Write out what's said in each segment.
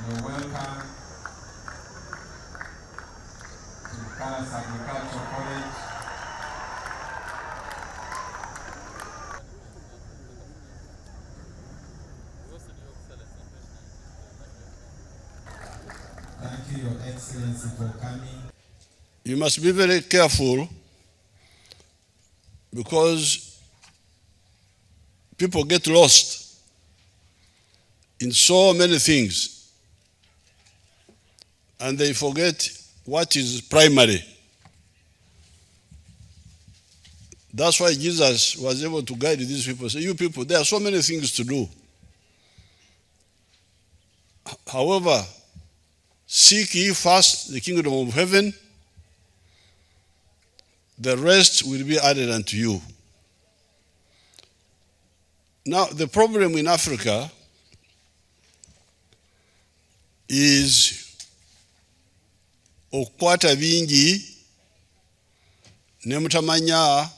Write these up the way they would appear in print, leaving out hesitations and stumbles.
You're welcome to Bukalasa Agricultural College. Thank you, Your Excellency, for coming. You must be very careful because people get lost in so many things and they forget what is primary. That's why Jesus was able to guide these people. Say, you people, there are so many things to do. However, seek ye first the kingdom of heaven, the rest will be added unto you. Now, the problem in Africa is okukwata bingi ne mutamanya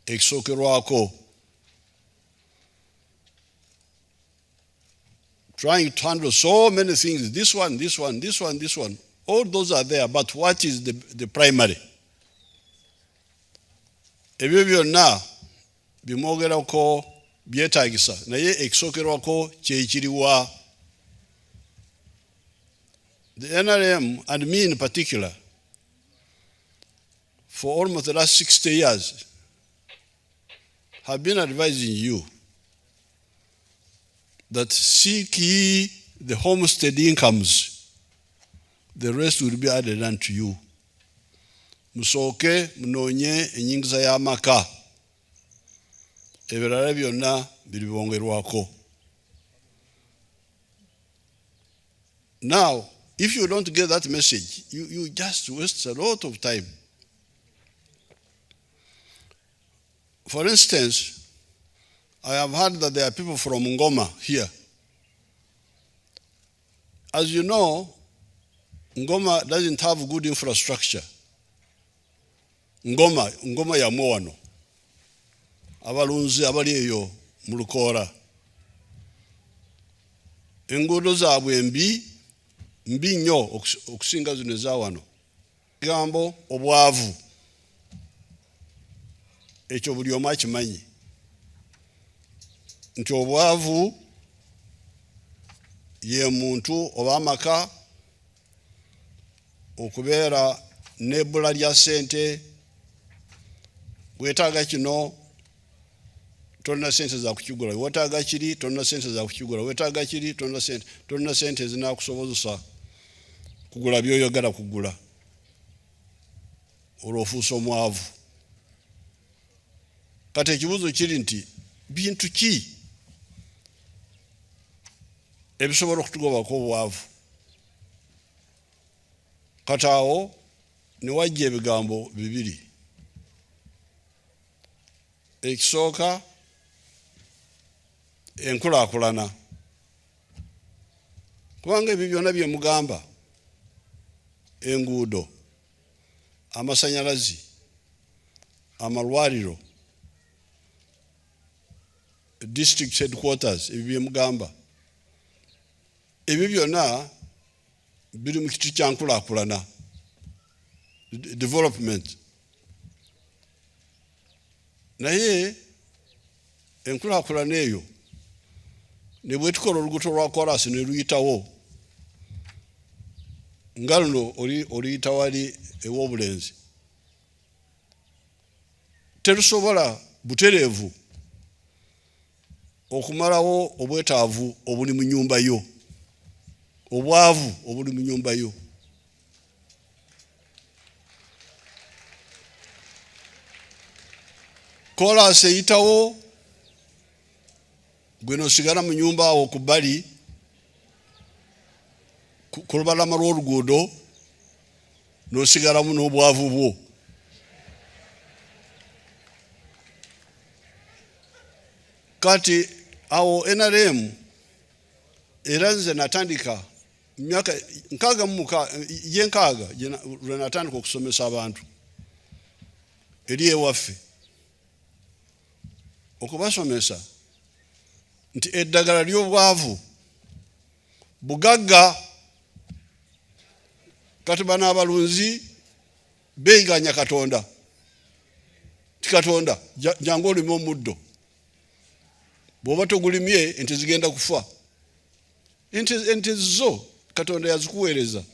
ekisookerwako. Trying to handle so many things, this one, all those are there, but what is the primary? Ebyo byonna bimwogerako byetaagisa naye ekisookerwako kyekiriwa. The NRM, and me in particular, for almost the last 60 years, have been advising you that seek ye the homestead incomes, the rest will be added unto you. Musooke munoonye ennyingiza y'amaka, ebirala byonna biribongerwako. Now, if you don't get that message, you just waste a lot of time. For instance, I have heard that there are people from Ngoma here. As you know, Ngoma doesn't have good infrastructure. Ngoma ya Mwano. Abalunzi abali eyo mu Lukoora. Enguudo zaabwe mbi nnyo okusinga zino eza wano. Ekigambo obwavu. Ekyo buli omu akimanyi. Nti obwavu ye muntu oba amaka okubeera n'ebbula lya ssente, weetaaga kino tolina ssente za kukigula, weetaaga kiri tolina ssente za kukigula, weetaaga kiri tolina ssente ezinaakusobozesa kugula by'oyagala kugula, olwo ofuusa omwavu. Kati ekibuuzo kiri nti bintu ki ebisobola okutugobako obwavu? Kati awo ne wajja ebigambo bibiri. Ekisooka enkulaakulana, kubanga ebyo byonna bye mugamba, enguudo, amasannyalaze, amalwaliro, district headquarters, ebyo bye mugamba, ebyo byonna biri mu kitu kya nkulaakulana, development. Naye enkulaakulana eyo ne bwe tukola oluguudo lwa koolaasi ne luyitawo, nga luno oluyita wali ew'obulenzi, terusobola butereevu okumalawo obwetaavu obuli mu nnyumba yo, obwavu obuli mu nnyumba yo. Koolaasi eyitawo, gwe n'osigala mu nnyumba awo ku bbali ku lubalama lw'oluguudo, n'osigalamu n'obwavu bwo. Kati awo NRM era nze natandika myaka 6 lwe natandika okusomesa abantu eri ewaffe, okubasomesa nti eddagala ly'obwavu bugagga kati bano abalunzi beeyiganya Katonda tikatonda jangu olime omuddo bw'oba togulimye ente zigenda kufa ente zo Katonda yazikuweereza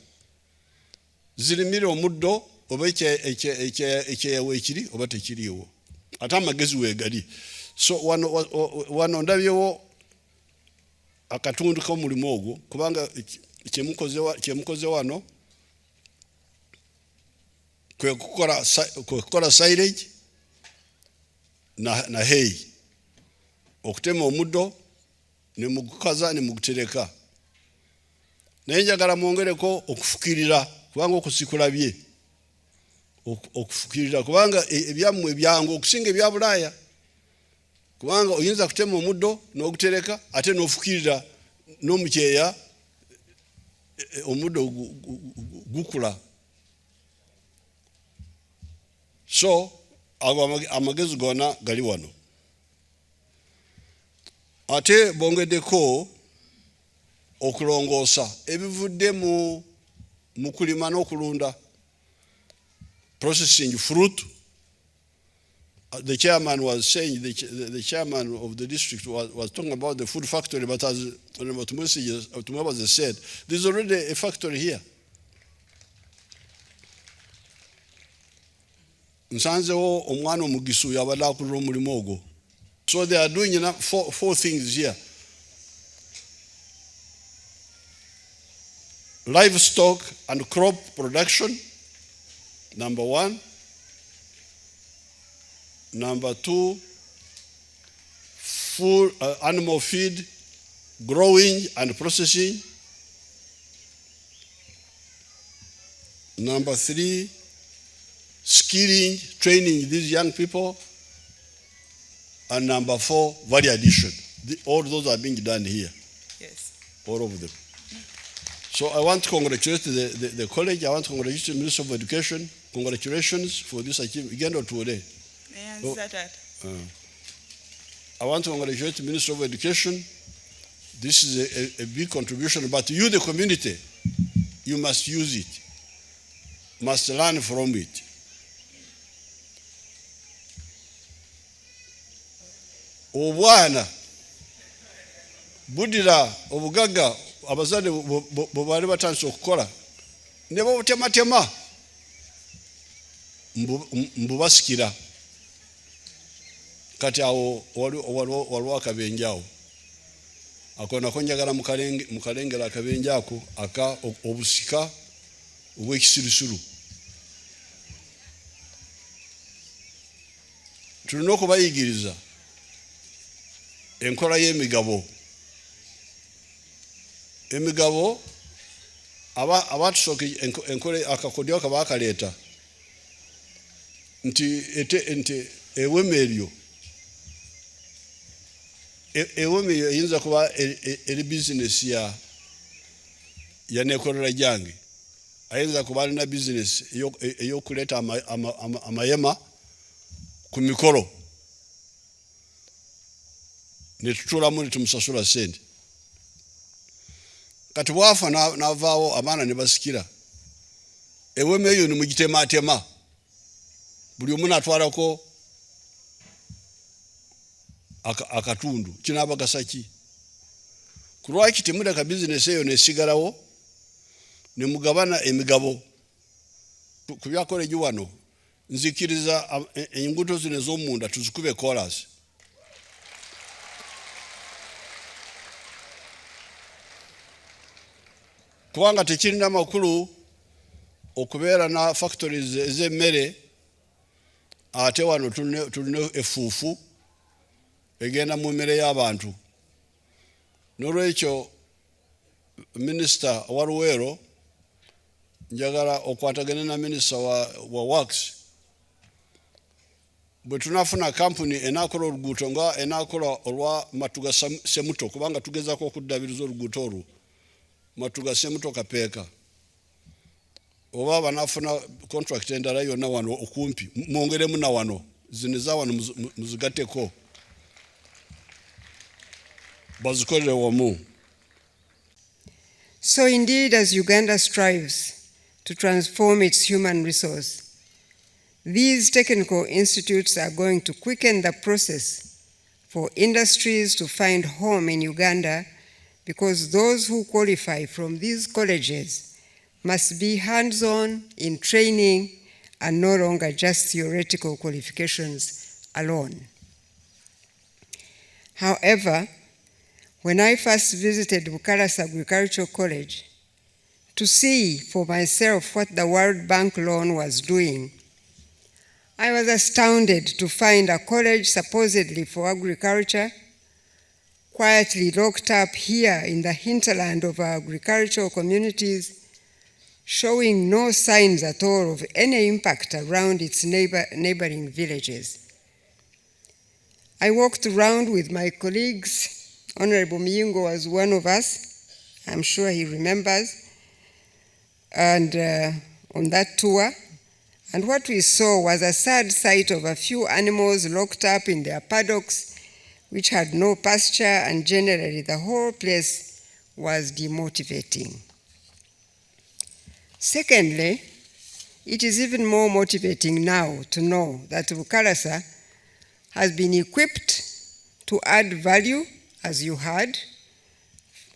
zirimire omuddo oba ekyeyawo ekiri oba tekiriiwo ate amagezi weegali so wano ndabyewo akatundu k'omulimu ogwo kubanga kyemukoze wano kwe kukola silage na hay okutema omuddo ne mugukaza ne mugutereka naye njagala mwongereko okufukirira kubanga okusikulabye okufukirira kubanga ebyammwe byangu okusinga ebya Bulaaya kubanga oyinza kutema omuddo n'ogutereka ate n'ofukirira n'omukyeya omuddo gukula so amagezi gonna gali wano ate bongeddeko okulongoosa ebivudde mu kulima n'okulunda processing fruit. The chairman was saying, the chairman of the district was talking about the food factory, but as Tumwebaze said, there's already a factory here. Nsanzewo omwana omugisu yabadde akulira omulimu ogwo. So they are doing four things here. Livestock and crop production, number 1. Number 2, food, animal feed, growing and processing. Number 3, skilling, training these young people. And number 4, value addition. All those are being done here. Yes. All of them. So I want to congratulate the college. I want to congratulate the Minister of Education. Congratulations for this achievement. I want to congratulate the Minister of Education. This is a big contribution, but you, the community, you must use it, must learn from it. Obwana budira obugaga abazade bobali batandise okukola ne botematema mbubasikira kati awo waliwo akabenje awo akona konjagala mukalengera akabenje ako aka obusika obw'ekisirisuru tulina okubayigiriza enkola y'emigabo abatusooka enkola akakodyo akabakaleeta nti ewema eryo eyinza kuba eri bizinesi ya nekolera jange ayinza kuba alina bizinesi eyokuleeta amayema ku mikolo netutulamu netumusasula sente kati bwafa navaawo abaana ne basikira ewema eyo nimugitematema buli omu natwalako akatundu kinabagasa ki kulwaki temuleka bizinesi eyo nesigalawo nemugabana emigabo ku byakoleji wano nzikiriza enguudo zino ez'omunda tuzikube chorus kubanga tekirina makulu okubeera na factories ez'emmere ate wano tulina efuufu egenda mu mmere y'abantu n'olwekyo minisita wa Luwero njagala okwatagana na minisita wa works bwe tunafuna kampuni enakola oluguuto nga enakola olwa Matuga Semuto kubanga tugezaako okuddabiriza oluguuto olwo Matuga Semuto Kapeeka oba banafuna contract endala yonna wano okumpi mwongeremu na wano zino za wano muzigatteko bazikolere wamu. So indeed, as Uganda strives to transform its human resource, these technical institutes are going to quicken the process for industries to find home in Uganda, because those who qualify from these colleges must be hands-on in training and no longer just theoretical qualifications alone. However, when I first visited Bukalasa Agricultural College to see for myself what the World Bank loan was doing, I was astounded to find a college supposedly for agriculture quietly locked up here in the hinterland of our agricultural communities, showing no signs at all of any impact around its neighboring villages. I walked around with my colleagues. Honorable Miyingo was one of us. I'm sure he remembers. And on that tour, and what we saw was a sad sight of a few animals locked up in their paddocks, which had no pasture, and generally the whole place was demotivating. Secondly, it is even more motivating now to know that Bukalasa has been equipped to add value, as you heard,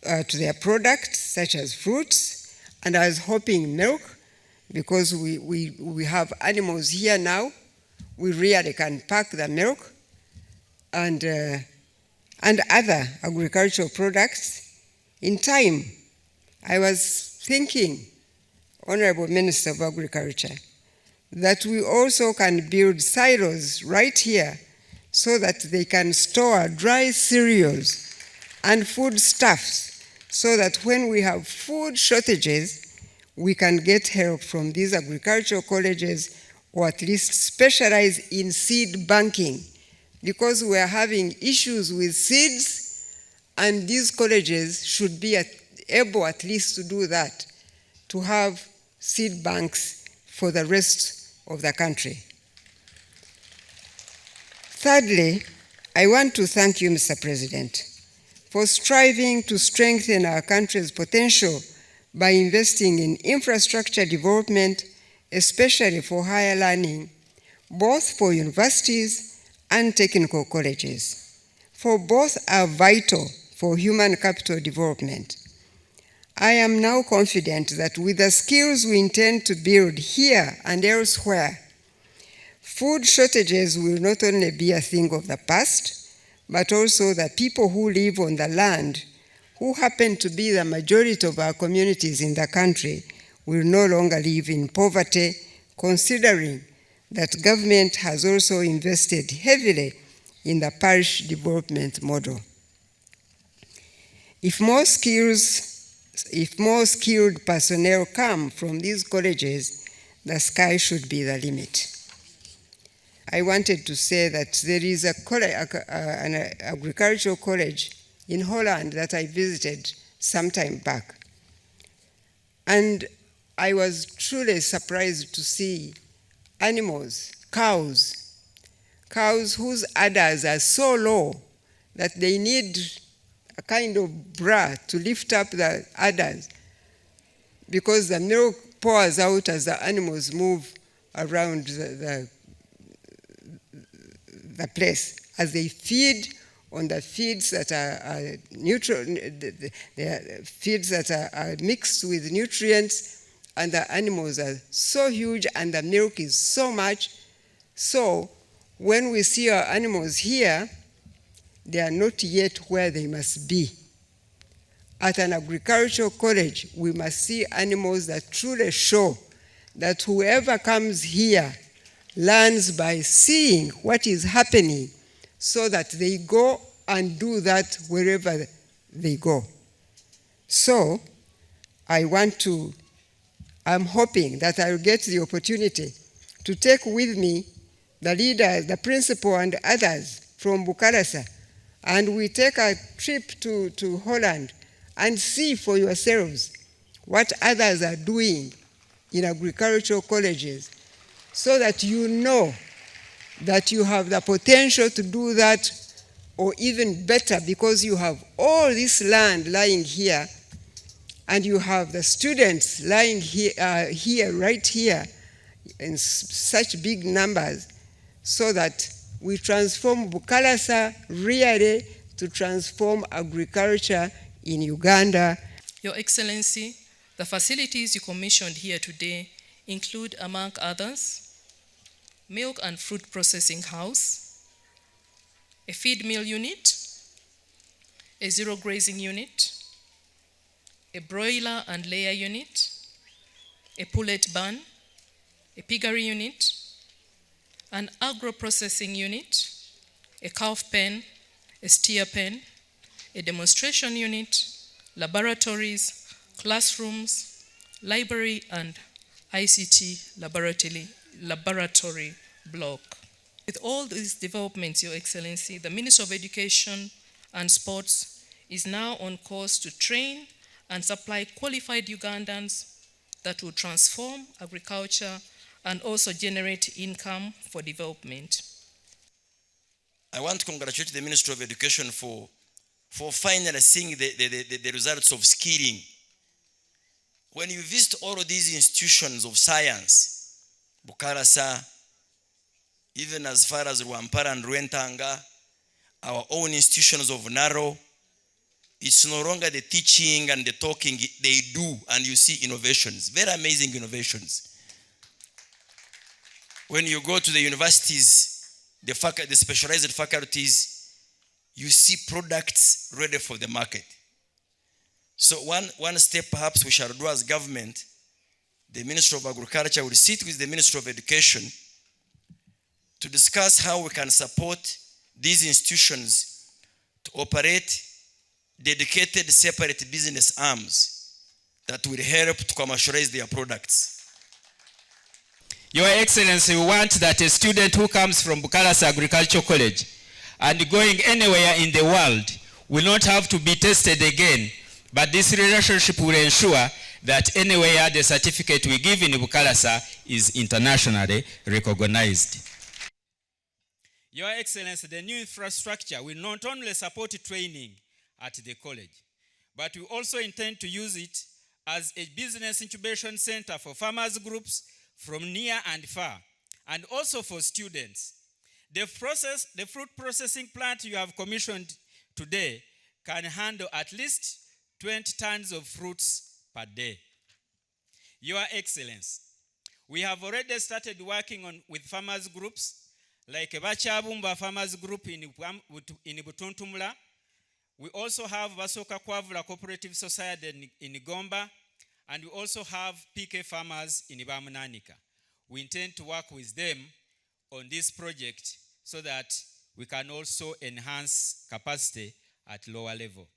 to their products such as fruits, and I was hoping milk, because we have animals here now. We really can pack the milk and other agricultural products. In time, I was thinking, Honorable Minister of Agriculture, that we also can build silos right here so that they can store dry cereals and foodstuffs, so that when we have food shortages, we can get help from these agricultural colleges, or at least specialize in seed banking, because we are having issues with seeds, and these colleges should be able at least to do that, to have seed banks for the rest of the country. Thirdly, I want to thank you, Mr. President, for striving to strengthen our country's potential by investing in infrastructure development, especially for higher learning, both for universities and technical colleges, for both are vital for human capital development. I am now confident that with the skills we intend to build here and elsewhere, food shortages will not only be a thing of the past, but also the people who live on the land, who happen to be the majority of our communities in the country, will no longer live in poverty, considering that government has also invested heavily in the parish development model. If more skilled personnel come from these colleges, the sky should be the limit. I wanted to say that there is an agricultural college in Holland that I visited some time back. And I was truly surprised to see animals, cows whose udders are so low that they need a kind of bra to lift up the udders, because the milk pours out as the animals move around the place, as they feed on the feeds that are neutral, the feeds that are mixed with nutrients, and the animals are so huge and the milk is so much. So when we see our animals here, they are not yet where they must be. At an agricultural college, we must see animals that truly show that whoever comes here learns by seeing what is happening, so that they go and do that wherever they go. So I'm hoping that I'll get the opportunity to take with me the leaders, the principal and others from Bukalasa, and we take a trip to Holland and see for yourselves what others are doing in agricultural colleges, so that you know that you have the potential to do that, or even better, because you have all this land lying here, And you have the students lying here, right here, in such big numbers, so that we transform Bukalasa really to transform agriculture in Uganda. Your Excellency, the facilities you commissioned here today include, among others, milk and fruit processing house, a feed mill unit, a zero grazing unit, a broiler and layer unit, a pullet barn, a piggery unit, an agro-processing unit, a calf pen, a steer pen, a demonstration unit, laboratories, classrooms, library, and ICT laboratory block. With all these developments, Your Excellency, the Ministry of Education and Sports is now on course to train and supply qualified Ugandans that will transform agriculture and also generate income for development. I want to congratulate the Ministry of Education for finally seeing the results of skilling. When you visit all of these institutions of science, Bukalasa, even as far as Rwampara and Rwentanga, our own institutions of Naro, it's no longer the teaching and the talking, they do, and you see innovations, very amazing innovations. When you go to the universities, the specialized faculties, you see products ready for the market. So one step perhaps we shall do as government, the Ministry of Agriculture will sit with the Ministry of Education to discuss how we can support these institutions to operate dedicated separate business arms that will help to commercialize their products. Your Excellency, we want that a student who comes from Bukalasa Agricultural College and going anywhere in the world will not have to be tested again, but this relationship will ensure that anywhere the certificate we give in Bukalasa is internationally recognized. Your Excellency, the new infrastructure will not only support training at the college, but we also intend to use it as a business incubation center for farmers groups from near and far, and also for students. The fruit processing plant you have commissioned today can handle at least 20 tons of fruits per day. Your Excellency, we have already started working with farmers groups like Bachabumba Farmers Group in Butuntumula. We also have Basoka Kwavula Cooperative Society in Gomba, and we also have PK Farmers in Bamunanika. We intend to work with them on this project so that we can also enhance capacity at lower level.